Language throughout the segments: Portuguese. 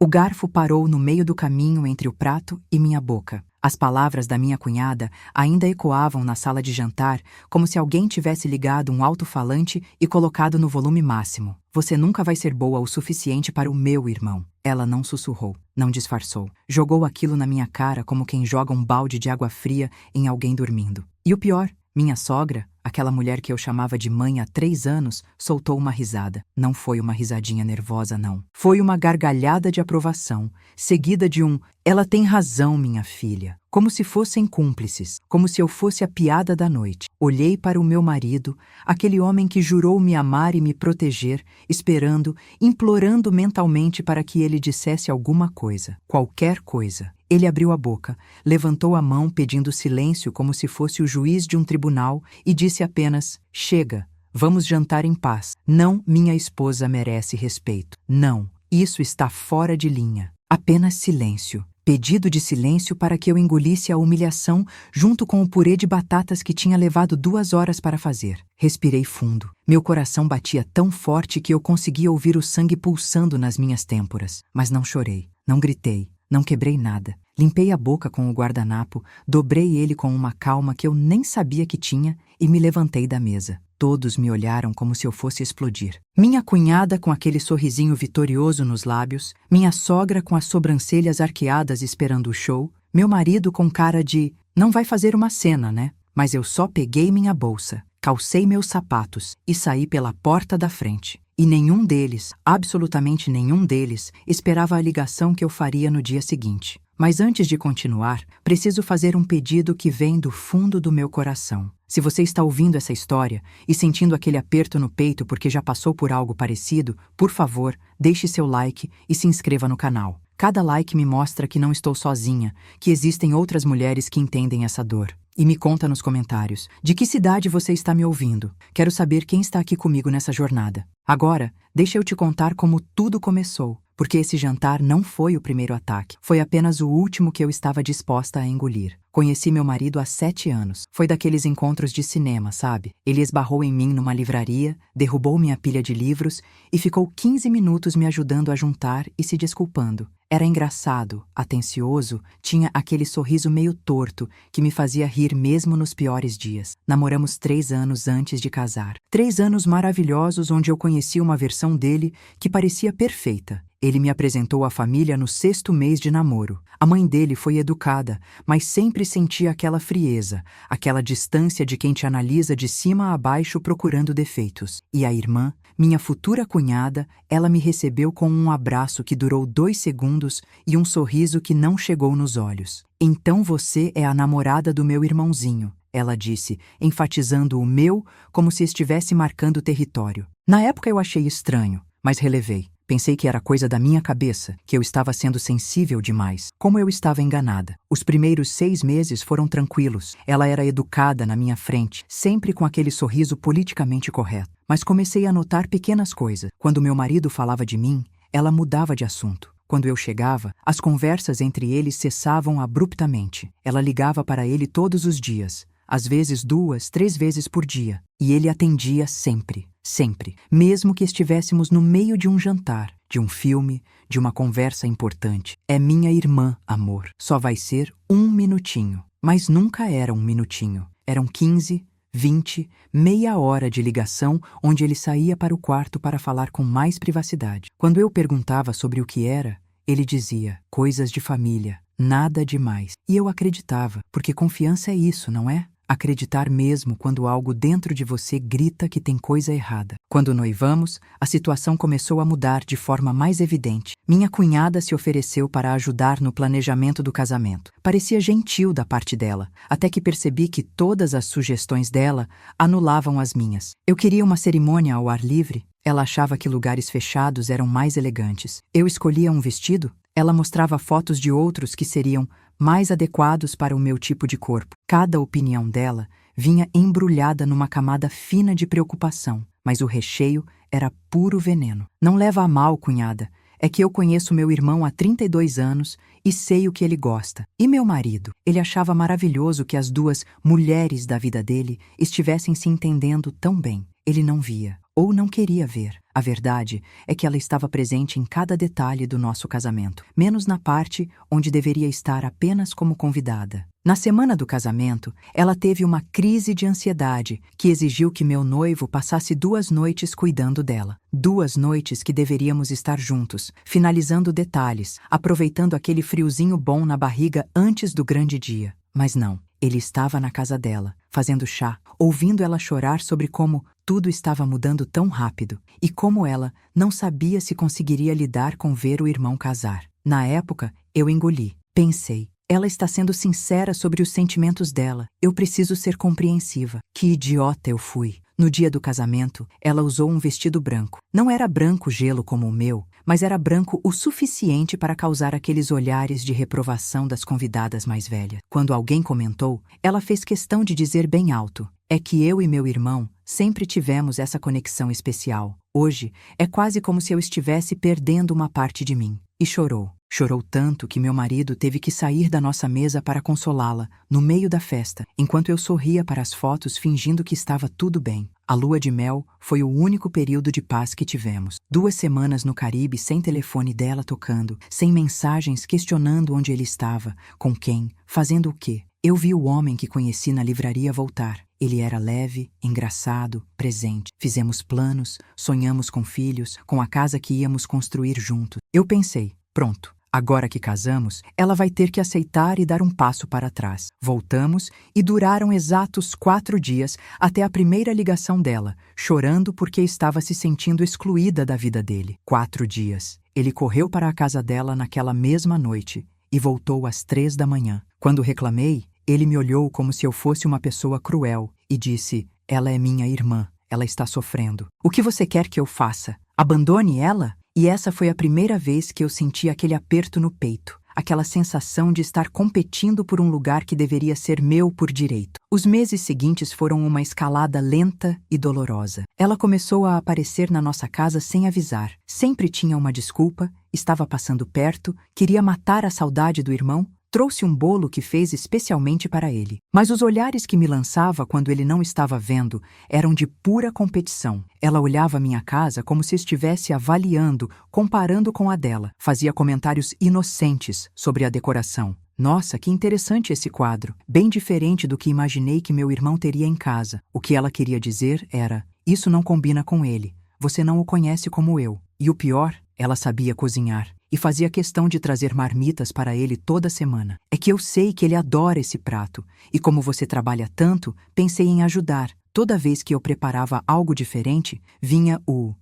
O garfo parou no meio do caminho entre o prato e minha boca. As palavras da minha cunhada ainda ecoavam na sala de jantar, como se alguém tivesse ligado um alto-falante e colocado no volume máximo. Você nunca vai ser boa o suficiente para o meu irmão. Ela não sussurrou, não disfarçou. Jogou aquilo na minha cara como quem joga um balde de água fria em alguém dormindo. E o pior, minha sogra, aquela mulher que eu chamava de mãe há 3 anos, soltou uma risada. Não foi uma risadinha nervosa, não. Foi uma gargalhada de aprovação, seguida de um "Ela tem razão, minha filha", como se fossem cúmplices, como se eu fosse a piada da noite. Olhei para o meu marido, aquele homem que jurou me amar e me proteger, esperando, implorando mentalmente para que ele dissesse alguma coisa, qualquer coisa. Ele abriu a boca, levantou a mão pedindo silêncio como se fosse o juiz de um tribunal e disse apenas: "Chega, vamos jantar em paz. Não, minha esposa merece respeito. Não, isso está fora de linha." Apenas silêncio. Pedido de silêncio para que eu engolisse a humilhação junto com o purê de batatas que tinha levado 2 horas para fazer. Respirei fundo. Meu coração batia tão forte que eu conseguia ouvir o sangue pulsando nas minhas têmporas. Mas não chorei, não gritei, não quebrei nada. Limpei a boca com o guardanapo, dobrei ele com uma calma que eu nem sabia que tinha e me levantei da mesa. Todos me olharam como se eu fosse explodir. Minha cunhada com aquele sorrisinho vitorioso nos lábios, minha sogra com as sobrancelhas arqueadas esperando o show, meu marido com cara de "não vai fazer uma cena, né?" Mas eu só peguei minha bolsa, calcei meus sapatos e saí pela porta da frente. E nenhum deles, absolutamente nenhum deles, esperava a ligação que eu faria no dia seguinte. Mas antes de continuar, preciso fazer um pedido que vem do fundo do meu coração. Se você está ouvindo essa história e sentindo aquele aperto no peito porque já passou por algo parecido, por favor, deixe seu like e se inscreva no canal. Cada like me mostra que não estou sozinha, que existem outras mulheres que entendem essa dor. E me conta nos comentários, de que cidade você está me ouvindo? Quero saber quem está aqui comigo nessa jornada. Agora, deixa eu te contar como tudo começou. Porque esse jantar não foi o primeiro ataque. Foi apenas o último que eu estava disposta a engolir. Conheci meu marido há 7 anos. Foi daqueles encontros de cinema, sabe? Ele esbarrou em mim numa livraria, derrubou minha pilha de livros e ficou 15 minutos me ajudando a juntar e se desculpando. Era engraçado, atencioso, tinha aquele sorriso meio torto que me fazia rir mesmo nos piores dias. Namoramos 3 anos antes de casar. 3 anos maravilhosos onde eu conheci uma versão dele que parecia perfeita. Ele me apresentou à família no 6º mês de namoro. A mãe dele foi educada, mas sempre sentia aquela frieza, aquela distância de quem te analisa de cima a baixo procurando defeitos. E a irmã, minha futura cunhada, ela me recebeu com um abraço que durou 2 segundos e um sorriso que não chegou nos olhos. "Então você é a namorada do meu irmãozinho", ela disse, enfatizando o meu como se estivesse marcando território. Na época eu achei estranho, mas relevei. Pensei que era coisa da minha cabeça, que eu estava sendo sensível demais. Como eu estava enganada. Os primeiros 6 meses foram tranquilos. Ela era educada na minha frente, sempre com aquele sorriso politicamente correto. Mas comecei a notar pequenas coisas. Quando meu marido falava de mim, ela mudava de assunto. Quando eu chegava, as conversas entre eles cessavam abruptamente. Ela ligava para ele todos os dias, às vezes 2, 3 vezes por dia. E ele atendia sempre. Sempre, mesmo que estivéssemos no meio de um jantar, de um filme, de uma conversa importante. "É minha irmã, amor. Só vai ser 1 minutinho." Mas nunca era 1 minutinho. Eram 15, 20, meia hora de ligação onde ele saía para o quarto para falar com mais privacidade. Quando eu perguntava sobre o que era, ele dizia: "Coisas de família, nada demais." E eu acreditava, porque confiança é isso, não é? Acreditar mesmo quando algo dentro de você grita que tem coisa errada. Quando noivamos, a situação começou a mudar de forma mais evidente. Minha cunhada se ofereceu para ajudar no planejamento do casamento. Parecia gentil da parte dela, até que percebi que todas as sugestões dela anulavam as minhas. Eu queria uma cerimônia ao ar livre. Ela achava que lugares fechados eram mais elegantes. Eu escolhia um vestido. Ela mostrava fotos de outros que seriam mais adequados para o meu tipo de corpo. Cada opinião dela vinha embrulhada numa camada fina de preocupação, mas o recheio era puro veneno. "Não leva a mal, cunhada. É que eu conheço meu irmão há 32 anos e sei o que ele gosta. E meu marido? Ele achava maravilhoso que as 2 mulheres da vida dele estivessem se entendendo tão bem. Ele não via. ou não queria ver. A verdade é que ela estava presente em cada detalhe do nosso casamento, menos na parte onde deveria estar apenas como convidada. Na semana do casamento, ela teve uma crise de ansiedade que exigiu que meu noivo passasse 2 noites cuidando dela. 2 noites que deveríamos estar juntos, finalizando detalhes, aproveitando aquele friozinho bom na barriga antes do grande dia. Mas não, ele estava na casa dela, fazendo chá, ouvindo ela chorar sobre como tudo estava mudando tão rápido e como ela não sabia se conseguiria lidar com ver o irmão casar. Na época, eu engoli. Pensei, ela está sendo sincera sobre os sentimentos dela. Eu preciso ser compreensiva. Que idiota eu fui. No dia do casamento, ela usou um vestido branco. Não era branco gelo como o meu, mas era branco o suficiente para causar aqueles olhares de reprovação das convidadas mais velhas. Quando alguém comentou, ela fez questão de dizer bem alto: é que eu e meu irmão sempre tivemos essa conexão especial. Hoje, é quase como se eu estivesse perdendo uma parte de mim. E chorou. Chorou tanto que meu marido teve que sair da nossa mesa para consolá-la, no meio da festa, enquanto eu sorria para as fotos fingindo que estava tudo bem. A lua de mel foi o único período de paz que tivemos. 2 semanas no Caribe sem telefone dela tocando, sem mensagens questionando onde ele estava, com quem, fazendo o quê. Eu vi o homem que conheci na livraria voltar. Ele era leve, engraçado, presente. Fizemos planos, sonhamos com filhos, com a casa que íamos construir juntos. Eu pensei, pronto. Agora que casamos, ela vai ter que aceitar e dar um passo para trás. Voltamos e duraram exatos 4 dias até a primeira ligação dela, chorando porque estava se sentindo excluída da vida dele. 4 dias. Ele correu para a casa dela naquela mesma noite e voltou às 3 da manhã. Quando reclamei, ele me olhou como se eu fosse uma pessoa cruel e disse: ela é minha irmã, ela está sofrendo. O que você quer que eu faça? Abandone ela? E essa foi a primeira vez que eu senti aquele aperto no peito, aquela sensação de estar competindo por um lugar que deveria ser meu por direito. Os meses seguintes foram uma escalada lenta e dolorosa. Ela começou a aparecer na nossa casa sem avisar. Sempre tinha uma desculpa, estava passando perto, queria matar a saudade do irmão. Trouxe um bolo que fez especialmente para ele. Mas os olhares que me lançava quando ele não estava vendo eram de pura competição. Ela olhava minha casa como se estivesse avaliando, comparando com a dela. Fazia comentários inocentes sobre a decoração. Nossa, que interessante esse quadro. Bem diferente do que imaginei que meu irmão teria em casa. O que ela queria dizer era: isso não combina com ele. Você não o conhece como eu. E o pior, ela sabia cozinhar. E fazia questão de trazer marmitas para ele toda semana. É que eu sei que ele adora esse prato, e como você trabalha tanto, pensei em ajudar. Toda vez que eu preparava algo diferente, vinha o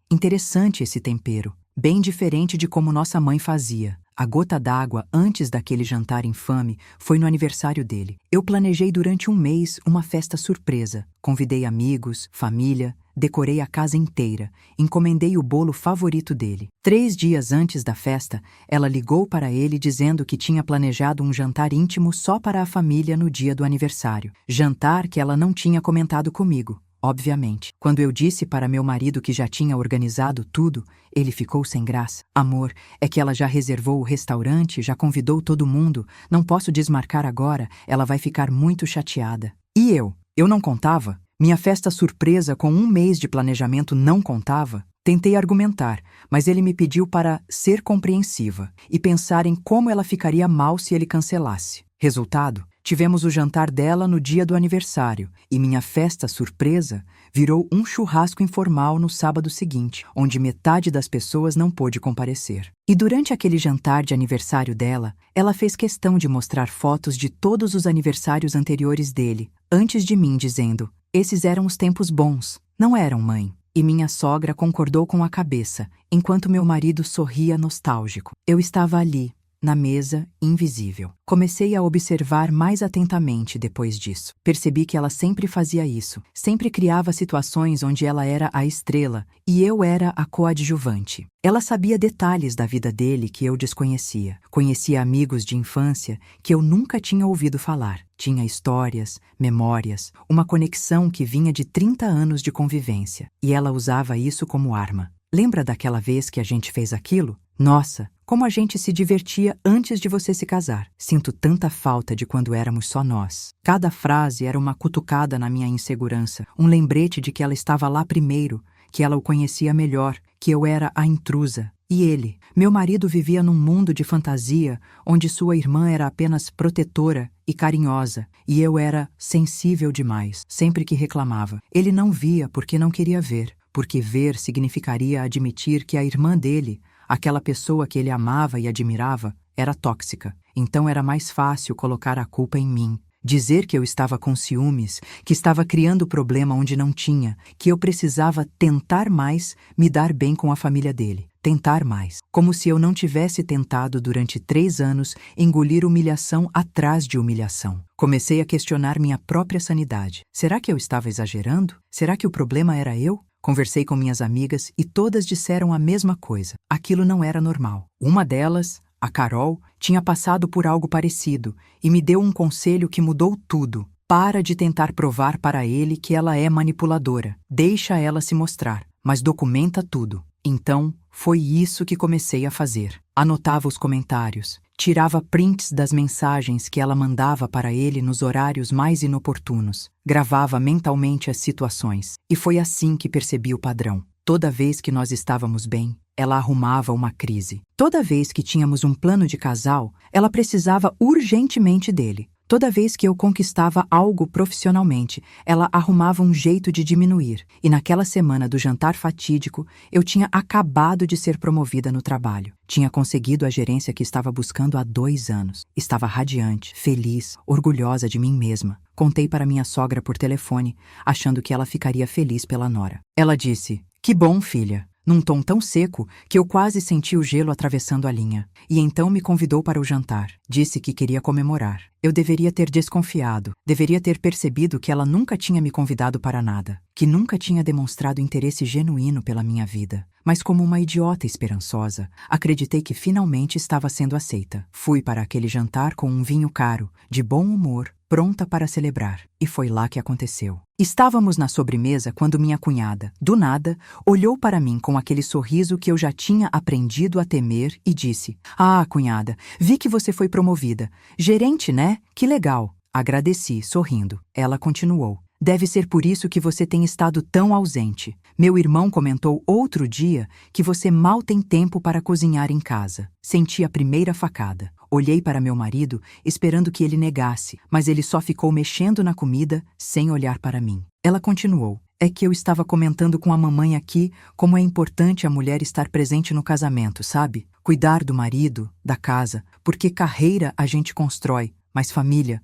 interessante esse tempero, bem diferente de como nossa mãe fazia. A gota d'água antes daquele jantar infame foi no aniversário dele. Eu planejei durante um mês uma festa surpresa. Convidei amigos, família, decorei a casa inteira, encomendei o bolo favorito dele. 3 dias antes da festa, ela ligou para ele dizendo que tinha planejado um jantar íntimo só para a família no dia do aniversário. Jantar que ela não tinha comentado comigo, obviamente. Quando eu disse para meu marido que já tinha organizado tudo, ele ficou sem graça. Amor, é que ela já reservou o restaurante, já convidou todo mundo, não posso desmarcar agora, ela vai ficar muito chateada. E eu não contava? Minha festa surpresa com 1 mês de planejamento não contava? Tentei argumentar, mas ele me pediu para ser compreensiva e pensar em como ela ficaria mal se ele cancelasse. Resultado? Tivemos o jantar dela no dia do aniversário e minha festa surpresa virou um churrasco informal no sábado seguinte, onde metade das pessoas não pôde comparecer. E durante aquele jantar de aniversário dela, ela fez questão de mostrar fotos de todos os aniversários anteriores dele, antes de mim, dizendo: esses eram os tempos bons, não eram, mãe? E minha sogra concordou com a cabeça, enquanto meu marido sorria nostálgico. Eu estava ali, na mesa, invisível. Comecei a observar mais atentamente depois disso. Percebi que ela sempre fazia isso, sempre criava situações onde ela era a estrela e eu era a coadjuvante. Ela sabia detalhes da vida dele que eu desconhecia. Conhecia amigos de infância que eu nunca tinha ouvido falar. Tinha histórias, memórias, uma conexão que vinha de 30 anos de convivência. E ela usava isso como arma. Lembra daquela vez que a gente fez aquilo? Nossa, Como a gente se divertia antes de você se casar. Sinto tanta falta de quando éramos só nós. Cada frase era uma cutucada na minha insegurança, um lembrete de que ela estava lá primeiro, que ela o conhecia melhor, que eu era a intrusa. E ele, meu marido, vivia num mundo de fantasia, onde sua irmã era apenas protetora e carinhosa, e eu era sensível demais, sempre que reclamava. Ele não via porque não queria ver, porque ver significaria admitir que a irmã dele, aquela pessoa que ele amava e admirava, era tóxica. Então era mais fácil colocar a culpa em mim. Dizer que eu estava com ciúmes, que estava criando problema onde não tinha, que eu precisava tentar mais me dar bem com a família dele. Tentar mais. Como se eu não tivesse tentado durante 3 anos engolir humilhação atrás de humilhação. Comecei a questionar minha própria sanidade. Será que eu estava exagerando? Será que o problema era eu? Conversei com minhas amigas e todas disseram a mesma coisa. Aquilo não era normal. Uma delas, a Carol, tinha passado por algo parecido e me deu um conselho que mudou tudo. Para de tentar provar para ele que ela é manipuladora. Deixa ela se mostrar, mas documenta tudo. Então, foi isso que comecei a fazer. Anotava os comentários, tirava prints das mensagens que ela mandava para ele nos horários mais inoportunos, gravava mentalmente as situações. E foi assim que percebi o padrão. Toda vez que nós estávamos bem, ela arrumava uma crise. Toda vez que tínhamos um plano de casal, ela precisava urgentemente dele. Toda vez que eu conquistava algo profissionalmente, ela arrumava um jeito de diminuir. E naquela semana do jantar fatídico, eu tinha acabado de ser promovida no trabalho. Tinha conseguido a gerência que estava buscando há 2 anos. Estava radiante, feliz, orgulhosa de mim mesma. Contei para minha sogra por telefone, achando que ela ficaria feliz pela nora. Ela disse: "Que bom, filha", num tom tão seco que eu quase senti o gelo atravessando a linha. E então me convidou para o jantar. Disse que queria comemorar. Eu deveria ter desconfiado, deveria ter percebido que ela nunca tinha me convidado para nada, que nunca tinha demonstrado interesse genuíno pela minha vida. Mas como uma idiota esperançosa, acreditei que finalmente estava sendo aceita. Fui para aquele jantar com um vinho caro, de bom humor, pronta para celebrar. E foi lá que aconteceu. Estávamos na sobremesa quando minha cunhada, do nada, olhou para mim com aquele sorriso que eu já tinha aprendido a temer e disse: "Ah, cunhada, vi que você foi promovida. Gerente, né? Que legal." Agradeci, sorrindo. Ela continuou: "Deve ser por isso que você tem estado tão ausente. Meu irmão comentou outro dia que você mal tem tempo para cozinhar em casa." Senti a primeira facada. Olhei para meu marido, esperando que ele negasse, mas ele só ficou mexendo na comida, sem olhar para mim. Ela continuou: "É que eu estava comentando com a mamãe aqui como é importante a mulher estar presente no casamento, sabe? Cuidar do marido, da casa, porque carreira a gente constrói, mas família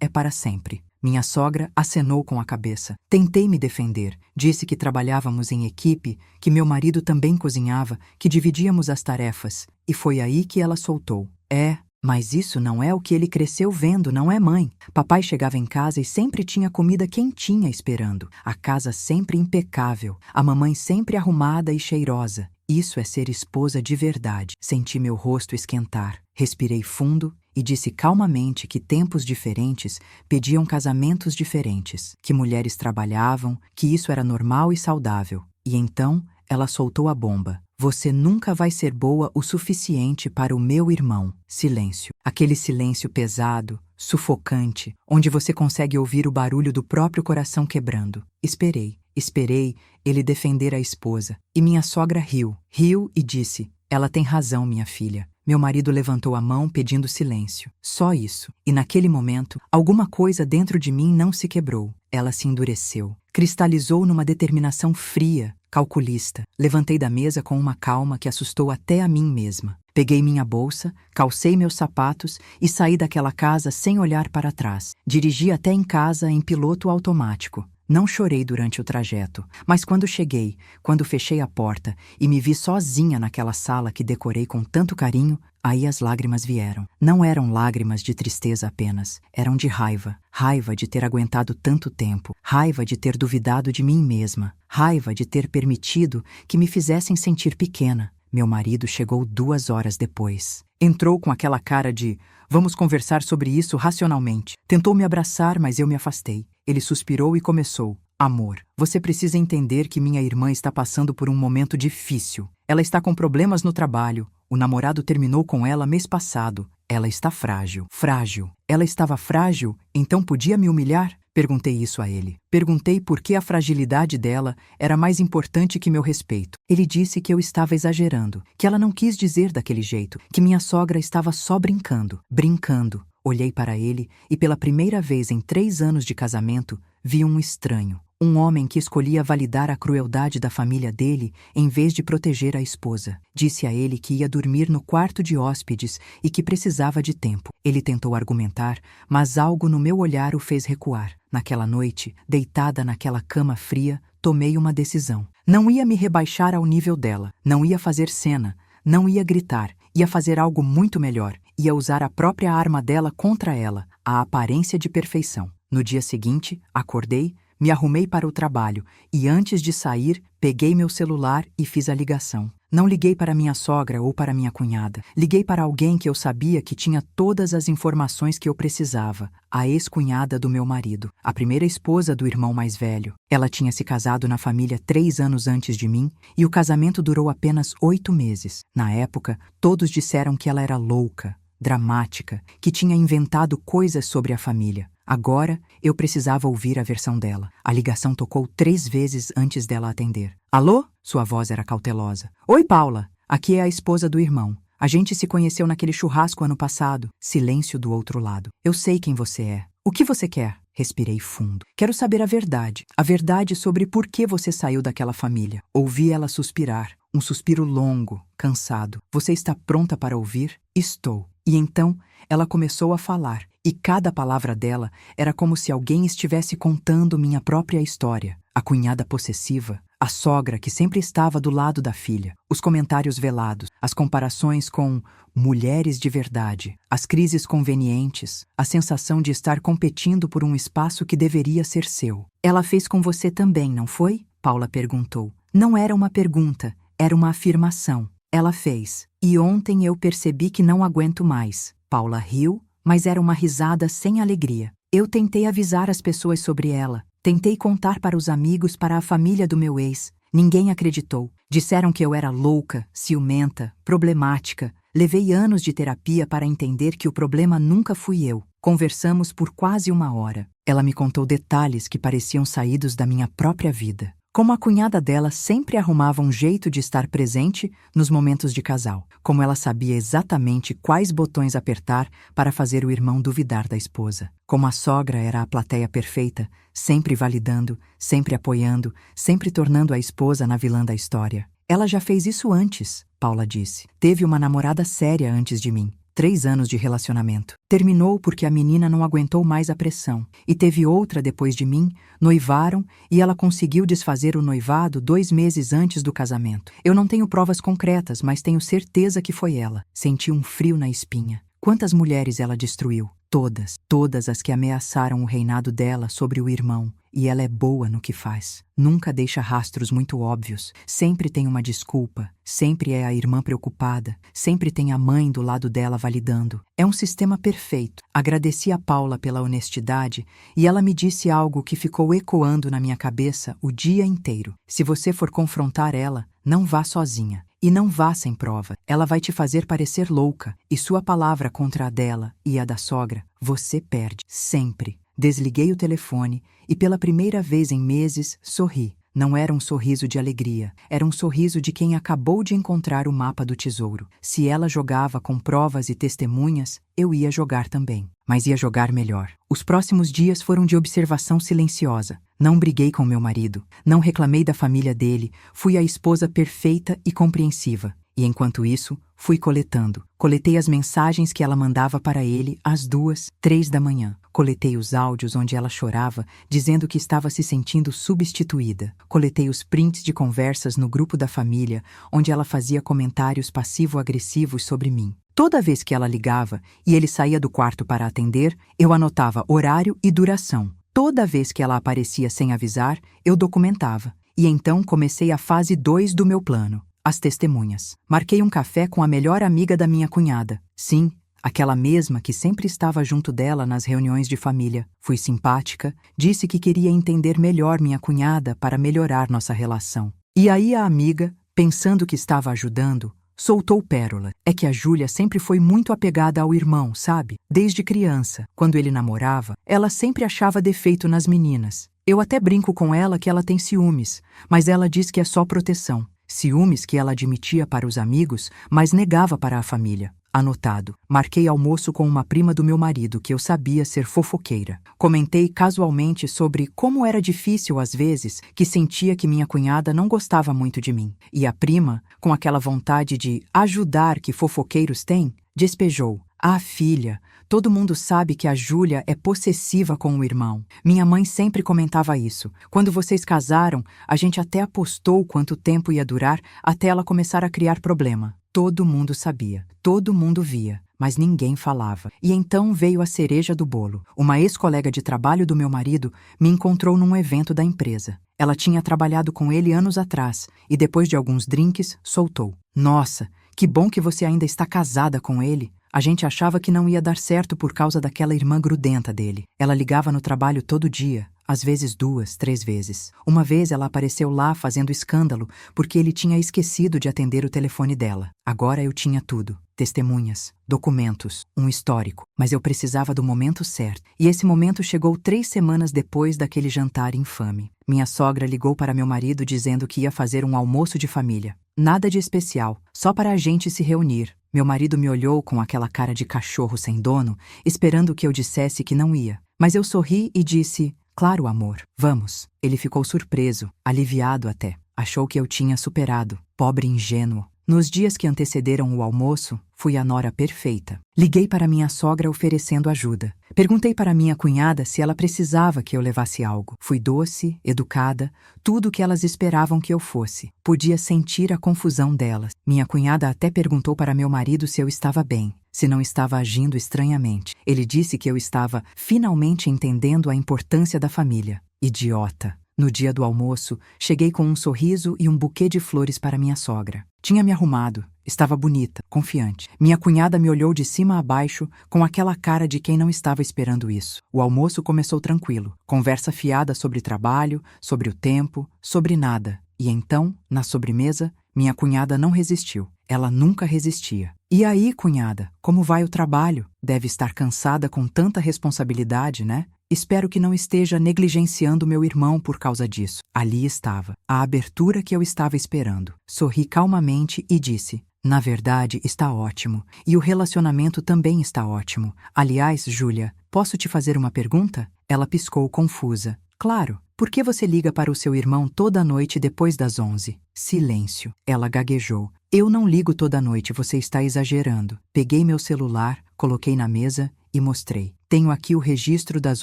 é para sempre." Minha sogra acenou com a cabeça. Tentei me defender. Disse que trabalhávamos em equipe, que meu marido também cozinhava, que dividíamos as tarefas. E foi aí que ela soltou: "É, mas isso não é o que ele cresceu vendo, não é, mãe? Papai chegava em casa e sempre tinha comida quentinha esperando. A casa sempre impecável. A mamãe sempre arrumada e cheirosa. Isso é ser esposa de verdade." Senti meu rosto esquentar. Respirei fundo e disse calmamente que tempos diferentes pediam casamentos diferentes, que mulheres trabalhavam, que isso era normal e saudável. E então ela soltou a bomba: "Você nunca vai ser boa o suficiente para o meu irmão." Silêncio. Aquele silêncio pesado, sufocante, onde você consegue ouvir o barulho do próprio coração quebrando. Esperei ele defender a esposa. E minha sogra riu e disse: "Ela tem razão, minha filha." Meu marido levantou a mão pedindo silêncio. Só isso. E naquele momento, alguma coisa dentro de mim não se quebrou. Ela se endureceu. Cristalizou numa determinação fria, calculista. Levantei da mesa com uma calma que assustou até a mim mesma. Peguei minha bolsa, calcei meus sapatos e saí daquela casa sem olhar para trás. Dirigi até em casa em piloto automático. Não chorei durante o trajeto, mas quando cheguei, quando fechei a porta e me vi sozinha naquela sala que decorei com tanto carinho, aí as lágrimas vieram. Não eram lágrimas de tristeza apenas, eram de raiva. Raiva de ter aguentado tanto tempo, raiva de ter duvidado de mim mesma, raiva de ter permitido que me fizessem sentir pequena. Meu marido chegou 2 horas depois. Entrou com aquela cara de: "Vamos conversar sobre isso racionalmente." Tentou me abraçar, mas eu me afastei. Ele suspirou e começou: "Amor, você precisa entender que minha irmã está passando por um momento difícil. Ela está com problemas no trabalho, O namorado terminou com ela mês passado. Ela está frágil. Frágil. Ela estava frágil, então podia me humilhar? Perguntei isso a ele. Perguntei por que a fragilidade dela era mais importante que meu respeito. Ele disse que eu estava exagerando, que ela não quis dizer daquele jeito, que minha sogra estava só brincando. Brincando. Olhei para ele e pela primeira vez em 3 anos de casamento, vi um estranho. Um homem que escolhia validar a crueldade da família dele em vez de proteger a esposa. Disse a ele que ia dormir no quarto de hóspedes e que precisava de tempo. Ele tentou argumentar, mas algo no meu olhar o fez recuar. Naquela noite, deitada naquela cama fria, tomei uma decisão. Não ia me rebaixar ao nível dela, não ia fazer cena, não ia gritar, ia fazer algo muito melhor, ia usar a própria arma dela contra ela, a aparência de perfeição. No dia seguinte, acordei, me arrumei para o trabalho e antes de sair, peguei meu celular e fiz a ligação. Não liguei para minha sogra ou para minha cunhada. Liguei para alguém que eu sabia que tinha todas as informações que eu precisava, a ex-cunhada do meu marido, a primeira esposa do irmão mais velho. Ela tinha se casado na família 3 anos antes de mim e o casamento durou apenas 8 meses. Na época, todos disseram que ela era louca, dramática, que tinha inventado coisas sobre a família. Agora, eu precisava ouvir a versão dela. A ligação tocou 3 vezes antes dela atender. Alô? Sua voz era cautelosa. Oi, Paula. Aqui é a esposa do irmão. A gente se conheceu naquele churrasco ano passado. Silêncio do outro lado. Eu sei quem você é. O que você quer? Respirei fundo. Quero saber a verdade. A verdade sobre por que você saiu daquela família. Ouvi ela suspirar. Um suspiro longo, cansado. Você está pronta para ouvir? Estou. E então, ela começou a falar. E cada palavra dela era como se alguém estivesse contando minha própria história. A cunhada possessiva, a sogra que sempre estava do lado da filha, os comentários velados, as comparações com mulheres de verdade, as crises convenientes, a sensação de estar competindo por um espaço que deveria ser seu. Ela fez com você também, não foi? Paula perguntou. Não era uma pergunta, era uma afirmação. Ela fez. E ontem eu percebi que não aguento mais. Paula riu, mas era uma risada sem alegria. Eu tentei avisar as pessoas sobre ela. Tentei contar para os amigos, para a família do meu ex. Ninguém acreditou. Disseram que eu era louca, ciumenta, problemática. Levei anos de terapia para entender que o problema nunca fui eu. Conversamos por quase 1 hora. Ela me contou detalhes que pareciam saídos da minha própria vida. Como a cunhada dela sempre arrumava um jeito de estar presente nos momentos de casal. Como ela sabia exatamente quais botões apertar para fazer o irmão duvidar da esposa. Como a sogra era a plateia perfeita, sempre validando, sempre apoiando, sempre tornando a esposa na vilã da história. Ela já fez isso antes, Paula disse. Teve uma namorada séria antes de mim. 3 anos de relacionamento. Terminou porque a menina não aguentou mais a pressão. E teve outra depois de mim, noivaram e ela conseguiu desfazer o noivado 2 meses antes do casamento. Eu não tenho provas concretas, mas tenho certeza que foi ela. Senti um frio na espinha. Quantas mulheres ela destruiu? Todas. Todas as que ameaçaram o reinado dela sobre o irmão. E ela é boa no que faz. Nunca deixa rastros muito óbvios. Sempre tem uma desculpa. Sempre é a irmã preocupada. Sempre tem a mãe do lado dela validando. É um sistema perfeito. Agradeci a Paula pela honestidade e ela me disse algo que ficou ecoando na minha cabeça o dia inteiro. Se você for confrontar ela, não vá sozinha. E não vá sem prova. Ela vai te fazer parecer louca. E sua palavra contra a dela e a da sogra, você perde. Sempre. Desliguei o telefone e pela primeira vez em meses sorri. Não era um sorriso de alegria, era um sorriso de quem acabou de encontrar o mapa do tesouro. Se ela jogava com provas e testemunhas, eu ia jogar também. Mas ia jogar melhor. Os próximos dias foram de observação silenciosa. Não briguei com meu marido, não reclamei da família dele, fui a esposa perfeita e compreensiva. E enquanto isso, fui coletando. Coletei as mensagens que ela mandava para ele às 2, 3 da manhã. Coletei os áudios onde ela chorava, dizendo que estava se sentindo substituída. Coletei os prints de conversas no grupo da família, onde ela fazia comentários passivo-agressivos sobre mim. Toda vez que ela ligava e ele saía do quarto para atender, eu anotava horário e duração. Toda vez que ela aparecia sem avisar, eu documentava. E então comecei a fase 2 do meu plano. As testemunhas. Marquei um café com a melhor amiga da minha cunhada. Sim, aquela mesma que sempre estava junto dela nas reuniões de família. Fui simpática, disse que queria entender melhor minha cunhada para melhorar nossa relação. E aí a amiga, pensando que estava ajudando, soltou Pérola. É que a Júlia sempre foi muito apegada ao irmão, sabe? Desde criança, quando ele namorava, ela sempre achava defeito nas meninas. Eu até brinco com ela que ela tem ciúmes, mas ela diz que é só proteção. Ciúmes que ela admitia para os amigos, mas negava para a família. Anotado. Marquei almoço com uma prima do meu marido que eu sabia ser fofoqueira. Comentei casualmente sobre como era difícil às vezes, que sentia que minha cunhada não gostava muito de mim. E a prima, com aquela vontade de ajudar que fofoqueiros têm, despejou. Ah, filha, todo mundo sabe que a Júlia é possessiva com o irmão. Minha mãe sempre comentava isso. Quando vocês casaram, a gente até apostou quanto tempo ia durar até ela começar a criar problema. Todo mundo sabia, todo mundo via, mas ninguém falava. E então veio a cereja do bolo. Uma ex-colega de trabalho do meu marido me encontrou num evento da empresa. Ela tinha trabalhado com ele anos atrás e depois de alguns drinks, soltou. Nossa, que bom que você ainda está casada com ele. A gente achava que não ia dar certo por causa daquela irmã grudenta dele. Ela ligava no trabalho todo dia, às vezes 2, 3 vezes. Uma vez ela apareceu lá fazendo escândalo porque ele tinha esquecido de atender o telefone dela. Agora eu tinha tudo. Testemunhas, documentos, um histórico. Mas eu precisava do momento certo. E esse momento chegou 3 semanas depois daquele jantar infame. Minha sogra ligou para meu marido dizendo que ia fazer um almoço de família. Nada de especial, só para a gente se reunir. Meu marido me olhou com aquela cara de cachorro sem dono, esperando que eu dissesse que não ia. Mas eu sorri e disse, claro, amor, vamos. Ele ficou surpreso, aliviado até. Achou que eu tinha superado, pobre ingênuo. Nos dias que antecederam o almoço, fui a nora perfeita. Liguei para minha sogra oferecendo ajuda. Perguntei para minha cunhada se ela precisava que eu levasse algo. Fui doce, educada, tudo o que elas esperavam que eu fosse. Podia sentir a confusão delas. Minha cunhada até perguntou para meu marido se eu estava bem, se não estava agindo estranhamente. Ele disse que eu estava finalmente entendendo a importância da família. Idiota! No dia do almoço, cheguei com um sorriso e um buquê de flores para minha sogra. Tinha me arrumado, estava bonita, confiante. Minha cunhada me olhou de cima a baixo com aquela cara de quem não estava esperando isso. O almoço começou tranquilo, conversa fiada sobre trabalho, sobre o tempo, sobre nada. E então, na sobremesa, minha cunhada não resistiu. Ela nunca resistia. E aí, cunhada, como vai o trabalho? Deve estar cansada com tanta responsabilidade, né? Espero que não esteja negligenciando meu irmão por causa disso. Ali estava, a abertura que eu estava esperando. Sorri calmamente e disse, na verdade, está ótimo. E o relacionamento também está ótimo. Aliás, Júlia, posso te fazer uma pergunta? Ela piscou confusa. Claro. Por que você liga para o seu irmão toda noite depois das 11? Silêncio. Ela gaguejou. Eu não ligo toda noite, você está exagerando. Peguei meu celular, coloquei na mesa e mostrei. Tenho aqui o registro das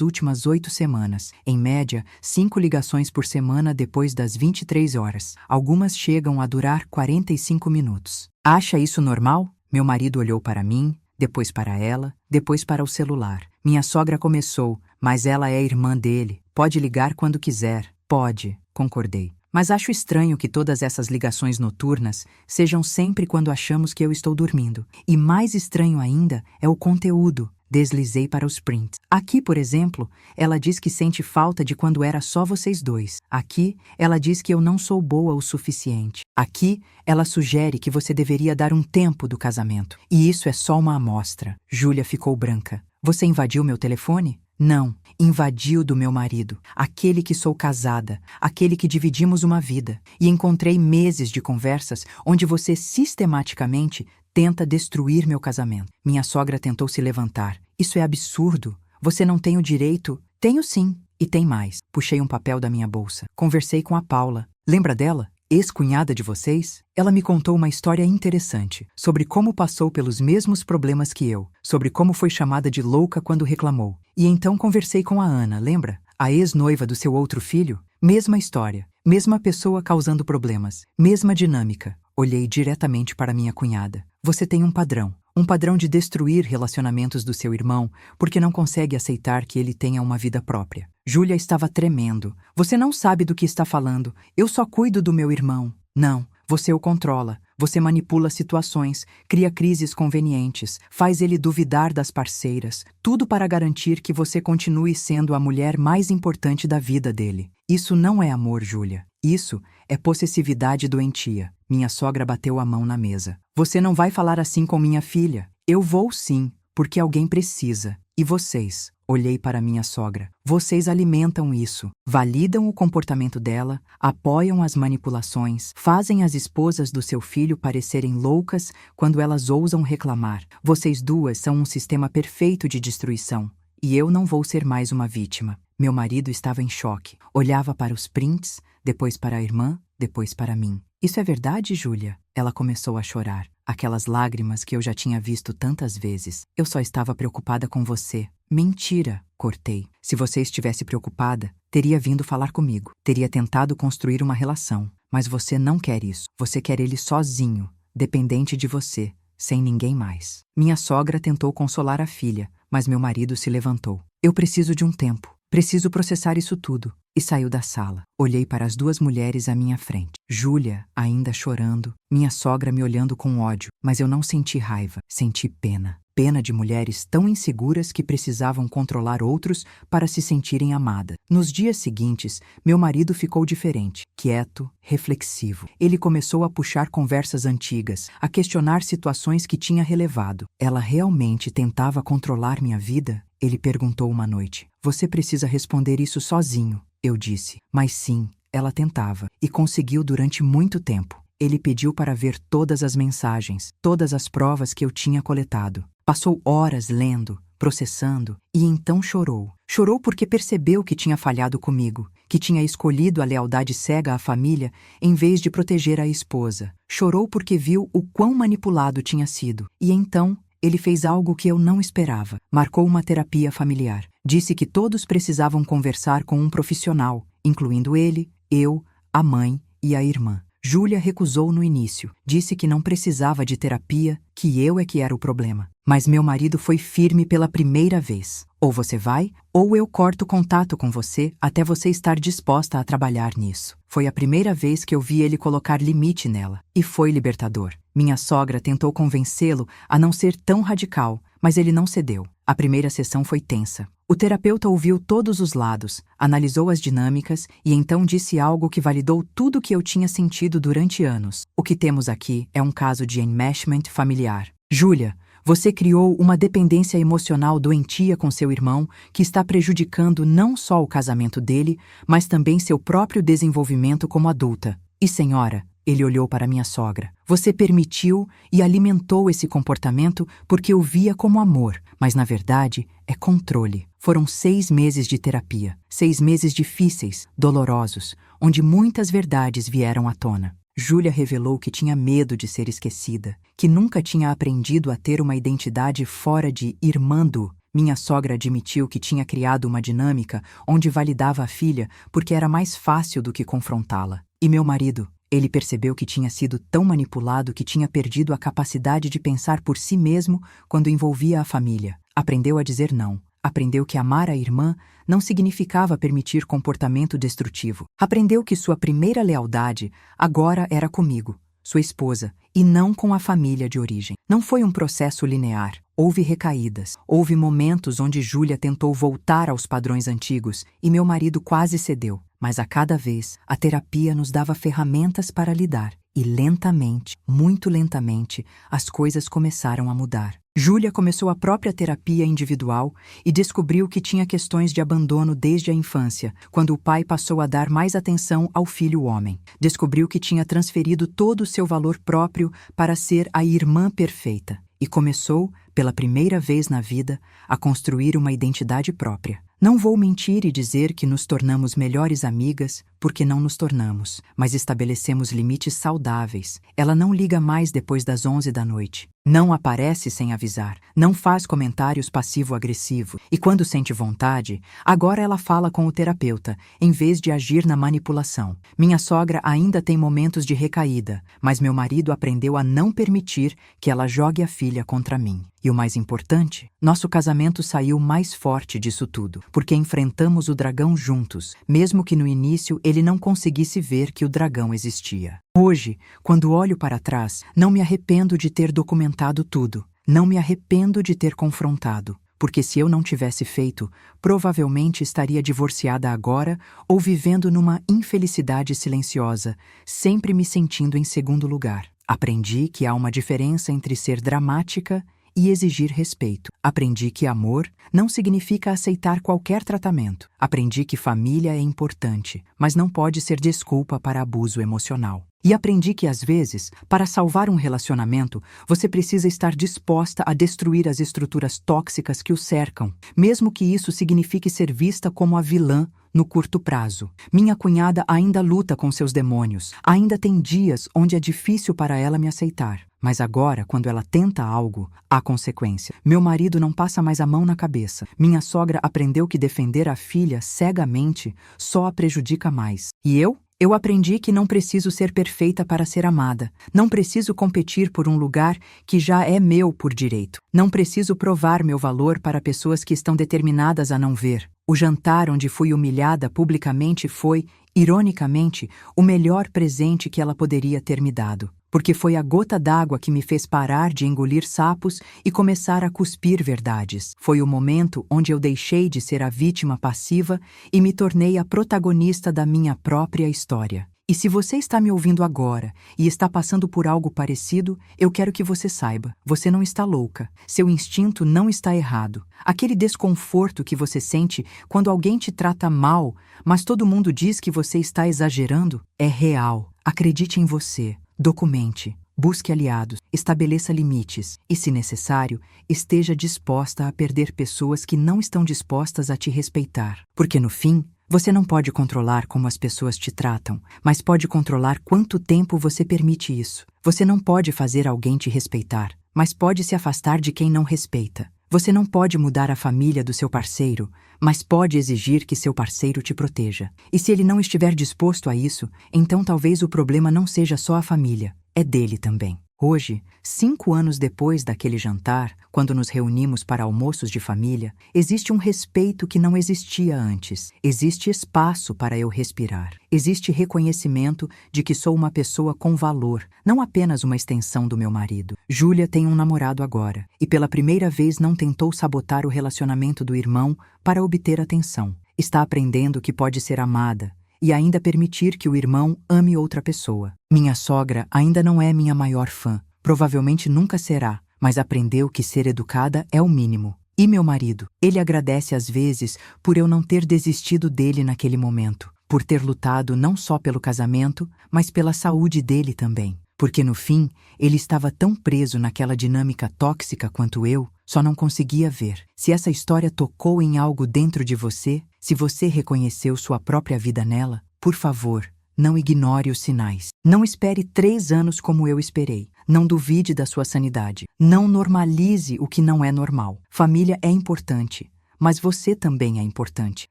últimas 8 semanas. Em média, 5 ligações por semana depois das 23 horas. Algumas chegam a durar 45 minutos. Acha isso normal? Meu marido olhou para mim, depois para ela, depois para o celular. Minha sogra começou, mas ela é irmã dele. Pode ligar quando quiser. Pode, concordei. Mas acho estranho que todas essas ligações noturnas sejam sempre quando achamos que eu estou dormindo. E mais estranho ainda é o conteúdo. Deslizei para os prints. Aqui, por exemplo, ela diz que sente falta de quando era só vocês dois. Aqui, ela diz que eu não sou boa o suficiente. Aqui, ela sugere que você deveria dar um tempo do casamento. E isso é só uma amostra. Júlia ficou branca. Você invadiu meu telefone? Não, invadiu do meu marido, aquele que sou casada, aquele que dividimos uma vida. E encontrei meses de conversas onde você sistematicamente tenta destruir meu casamento. Minha sogra tentou se levantar. Isso é absurdo. Você não tem o direito? Tenho sim. E tem mais. Puxei um papel da minha bolsa. Conversei com a Paula. Lembra dela? Ex-cunhada de vocês? Ela me contou uma história interessante sobre como passou pelos mesmos problemas que eu, sobre como foi chamada de louca quando reclamou. E então conversei com a Ana, lembra? A ex-noiva do seu outro filho? Mesma história, mesma pessoa causando problemas, mesma dinâmica. Olhei diretamente para minha cunhada. Você tem um padrão de destruir relacionamentos do seu irmão porque não consegue aceitar que ele tenha uma vida própria. Júlia estava tremendo. Você não sabe do que está falando. Eu só cuido do meu irmão. Não, você o controla. Você manipula situações, cria crises convenientes, faz ele duvidar das parceiras, tudo para garantir que você continue sendo a mulher mais importante da vida dele. Isso não é amor, Júlia. Isso é possessividade doentia. Minha sogra bateu a mão na mesa. Você não vai falar assim com minha filha. Eu vou sim, porque alguém precisa. E vocês? Olhei para minha sogra. Vocês alimentam isso, validam o comportamento dela, apoiam as manipulações, fazem as esposas do seu filho parecerem loucas quando elas ousam reclamar. Vocês duas são um sistema perfeito de destruição. E eu não vou ser mais uma vítima. Meu marido estava em choque. Olhava para os prints, depois para a irmã, depois para mim. Isso é verdade, Júlia? Ela começou a chorar. Aquelas lágrimas que eu já tinha visto tantas vezes. Eu só estava preocupada com você. Mentira, cortei. Se você estivesse preocupada, teria vindo falar comigo. Teria tentado construir uma relação. Mas você não quer isso. Você quer ele sozinho, dependente de você, sem ninguém mais. Minha sogra tentou consolar a filha, mas meu marido se levantou. Eu preciso de um tempo. Preciso processar isso tudo. E saiu da sala. Olhei para as duas mulheres à minha frente. Júlia, ainda chorando, minha sogra me olhando com ódio, mas eu não senti raiva, senti pena. Pena de mulheres tão inseguras que precisavam controlar outros para se sentirem amadas. Nos dias seguintes, meu marido ficou diferente, quieto, reflexivo. Ele começou a puxar conversas antigas, a questionar situações que tinha relevado. Ela realmente tentava controlar minha vida? Ele perguntou uma noite. Você precisa responder isso sozinho, eu disse. Mas sim, ela tentava, e conseguiu durante muito tempo. Ele pediu para ver todas as mensagens, todas as provas que eu tinha coletado. Passou horas lendo, processando, e então chorou. Chorou porque percebeu que tinha falhado comigo, que tinha escolhido a lealdade cega à família em vez de proteger a esposa. Chorou porque viu o quão manipulado tinha sido. E então, ele fez algo que eu não esperava. Marcou uma terapia familiar. Disse que todos precisavam conversar com um profissional, incluindo ele, eu, a mãe e a irmã. Júlia recusou no início. Disse que não precisava de terapia, que eu é que era o problema. Mas meu marido foi firme pela primeira vez. Ou você vai, ou eu corto contato com você até você estar disposta a trabalhar nisso. Foi a primeira vez que eu vi ele colocar limite nela. E foi libertador. Minha sogra tentou convencê-lo a não ser tão radical, mas ele não cedeu. A primeira sessão foi tensa. O terapeuta ouviu todos os lados, analisou as dinâmicas e então disse algo que validou tudo o que eu tinha sentido durante anos. O que temos aqui é um caso de enmeshment familiar. Júlia, você criou uma dependência emocional doentia com seu irmão que está prejudicando não só o casamento dele, mas também seu próprio desenvolvimento como adulta. E senhora, ele olhou para minha sogra. Você permitiu e alimentou esse comportamento porque o via como amor, mas na verdade é controle. Foram 6 meses de terapia, 6 meses difíceis, dolorosos, onde muitas verdades vieram à tona. Júlia revelou que tinha medo de ser esquecida, que nunca tinha aprendido a ter uma identidade fora de irmã-do. Minha sogra admitiu que tinha criado uma dinâmica onde validava a filha porque era mais fácil do que confrontá-la. E meu marido? Ele percebeu que tinha sido tão manipulado que tinha perdido a capacidade de pensar por si mesmo quando envolvia a família. Aprendeu a dizer não. Aprendeu que amar a irmã não significava permitir comportamento destrutivo. Aprendeu que sua primeira lealdade agora era comigo, sua esposa, e não com a família de origem. Não foi um processo linear. Houve recaídas. Houve momentos onde Júlia tentou voltar aos padrões antigos e meu marido quase cedeu. Mas a cada vez, a terapia nos dava ferramentas para lidar. E lentamente, muito lentamente, as coisas começaram a mudar. Júlia começou a própria terapia individual e descobriu que tinha questões de abandono desde a infância, quando o pai passou a dar mais atenção ao filho homem. Descobriu que tinha transferido todo o seu valor próprio para ser a irmã perfeita. E começou, pela primeira vez na vida, a construir uma identidade própria. Não vou mentir e dizer que nos tornamos melhores amigas, porque não nos tornamos, mas estabelecemos limites saudáveis. Ela não liga mais depois das 11 da noite. Não aparece sem avisar. Não faz comentários passivo-agressivo. E quando sente vontade, agora ela fala com o terapeuta, em vez de agir na manipulação. Minha sogra ainda tem momentos de recaída, mas meu marido aprendeu a não permitir que ela jogue a filha contra mim. E o mais importante, nosso casamento saiu mais forte disso tudo, porque enfrentamos o dragão juntos, mesmo que no início ele não conseguisse ver que o dragão existia. Hoje, quando olho para trás, não me arrependo de ter documentado tudo. Não me arrependo de ter confrontado, porque se eu não tivesse feito, provavelmente estaria divorciada agora ou vivendo numa infelicidade silenciosa, sempre me sentindo em segundo lugar. Aprendi que há uma diferença entre ser dramática e exigir respeito. Aprendi que amor não significa aceitar qualquer tratamento. Aprendi que família é importante, mas não pode ser desculpa para abuso emocional. E aprendi que, às vezes, para salvar um relacionamento, você precisa estar disposta a destruir as estruturas tóxicas que o cercam, mesmo que isso signifique ser vista como a vilã no curto prazo. Minha cunhada ainda luta com seus demônios. Ainda tem dias onde é difícil para ela me aceitar. Mas agora, quando ela tenta algo, há consequência. Meu marido não passa mais a mão na cabeça. Minha sogra aprendeu que defender a filha cegamente só a prejudica mais. E eu? Eu aprendi que não preciso ser perfeita para ser amada. Não preciso competir por um lugar que já é meu por direito. Não preciso provar meu valor para pessoas que estão determinadas a não ver. O jantar onde fui humilhada publicamente foi, ironicamente, o melhor presente que ela poderia ter me dado. Porque foi a gota d'água que me fez parar de engolir sapos e começar a cuspir verdades. Foi o momento onde eu deixei de ser a vítima passiva e me tornei a protagonista da minha própria história. E se você está me ouvindo agora e está passando por algo parecido, eu quero que você saiba, você não está louca. Seu instinto não está errado. Aquele desconforto que você sente quando alguém te trata mal, mas todo mundo diz que você está exagerando, é real. Acredite em você. Documente, busque aliados, estabeleça limites e, se necessário, esteja disposta a perder pessoas que não estão dispostas a te respeitar. Porque, no fim, você não pode controlar como as pessoas te tratam, mas pode controlar quanto tempo você permite isso. Você não pode fazer alguém te respeitar, mas pode se afastar de quem não respeita. Você não pode mudar a família do seu parceiro, mas pode exigir que seu parceiro te proteja. E se ele não estiver disposto a isso, então talvez o problema não seja só a família, é dele também. Hoje, 5 anos depois daquele jantar, quando nos reunimos para almoços de família, existe um respeito que não existia antes. Existe espaço para eu respirar. Existe reconhecimento de que sou uma pessoa com valor, não apenas uma extensão do meu marido. Júlia tem um namorado agora, e pela primeira vez não tentou sabotar o relacionamento do irmão para obter atenção. Está aprendendo que pode ser amada, e ainda permitir que o irmão ame outra pessoa. Minha sogra ainda não é minha maior fã, provavelmente nunca será, mas aprendeu que ser educada é o mínimo. E meu marido, ele agradece às vezes por eu não ter desistido dele naquele momento, por ter lutado não só pelo casamento, mas pela saúde dele também. Porque no fim, ele estava tão preso naquela dinâmica tóxica quanto eu, só não conseguia ver. Se essa história tocou em algo dentro de você, se você reconheceu sua própria vida nela, por favor, não ignore os sinais. Não espere 3 anos como eu esperei. Não duvide da sua sanidade. Não normalize o que não é normal. Família é importante, mas você também é importante.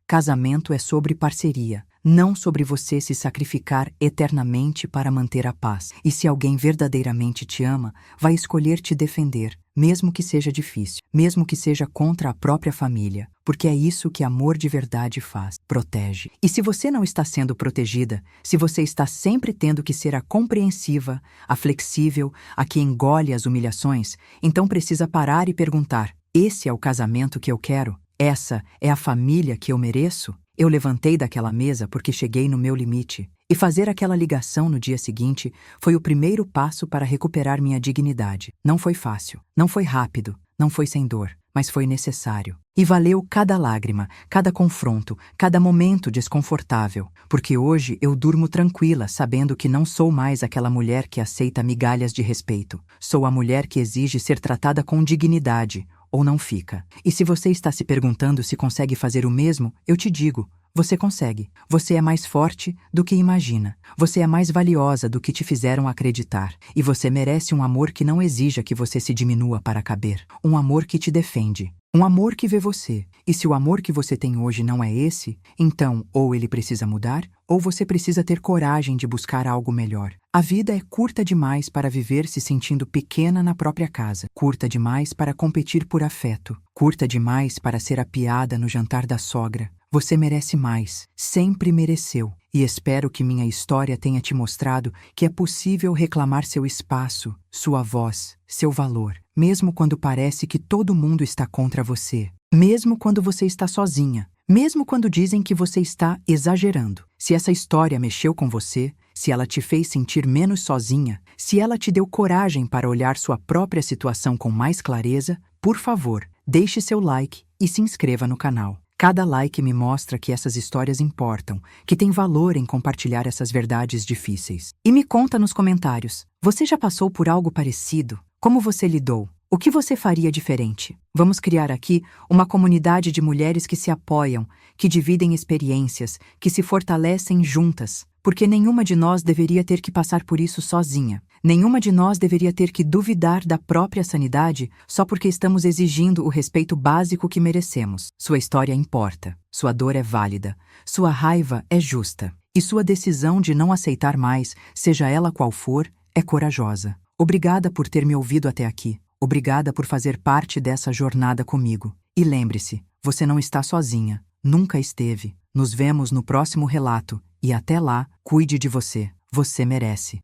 Casamento é sobre parceria, não sobre você se sacrificar eternamente para manter a paz. E se alguém verdadeiramente te ama, vai escolher te defender, mesmo que seja difícil, mesmo que seja contra a própria família, porque é isso que amor de verdade faz, protege. E se você não está sendo protegida, se você está sempre tendo que ser a compreensiva, a flexível, a que engole as humilhações, então precisa parar e perguntar: esse é o casamento que eu quero? Essa é a família que eu mereço? Eu levantei daquela mesa porque cheguei no meu limite. E fazer aquela ligação no dia seguinte foi o primeiro passo para recuperar minha dignidade. Não foi fácil, não foi rápido, não foi sem dor, mas foi necessário. E valeu cada lágrima, cada confronto, cada momento desconfortável, porque hoje eu durmo tranquila sabendo que não sou mais aquela mulher que aceita migalhas de respeito. Sou a mulher que exige ser tratada com dignidade, ou não fica. E se você está se perguntando se consegue fazer o mesmo, eu te digo: você consegue. Você é mais forte do que imagina. Você é mais valiosa do que te fizeram acreditar. E você merece um amor que não exija que você se diminua para caber. Um amor que te defende. Um amor que vê você. E se o amor que você tem hoje não é esse, então ou ele precisa mudar, ou você precisa ter coragem de buscar algo melhor. A vida é curta demais para viver se sentindo pequena na própria casa. Curta demais para competir por afeto. Curta demais para ser a piada no jantar da sogra. Você merece mais. Sempre mereceu. E espero que minha história tenha te mostrado que é possível reclamar seu espaço, sua voz, seu valor, mesmo quando parece que todo mundo está contra você. Mesmo quando você está sozinha, mesmo quando dizem que você está exagerando. Se essa história mexeu com você, se ela te fez sentir menos sozinha, se ela te deu coragem para olhar sua própria situação com mais clareza, por favor, deixe seu like e se inscreva no canal. Cada like me mostra que essas histórias importam, que tem valor em compartilhar essas verdades difíceis. E me conta nos comentários, você já passou por algo parecido? Como você lidou? O que você faria diferente? Vamos criar aqui uma comunidade de mulheres que se apoiam, que dividem experiências, que se fortalecem juntas, porque nenhuma de nós deveria ter que passar por isso sozinha. Nenhuma de nós deveria ter que duvidar da própria sanidade só porque estamos exigindo o respeito básico que merecemos. Sua história importa, sua dor é válida, sua raiva é justa, e sua decisão de não aceitar mais, seja ela qual for, é corajosa. Obrigada por ter me ouvido até aqui. Obrigada por fazer parte dessa jornada comigo. E lembre-se, você não está sozinha, nunca esteve. Nos vemos no próximo relato, e até lá, cuide de você. Você merece.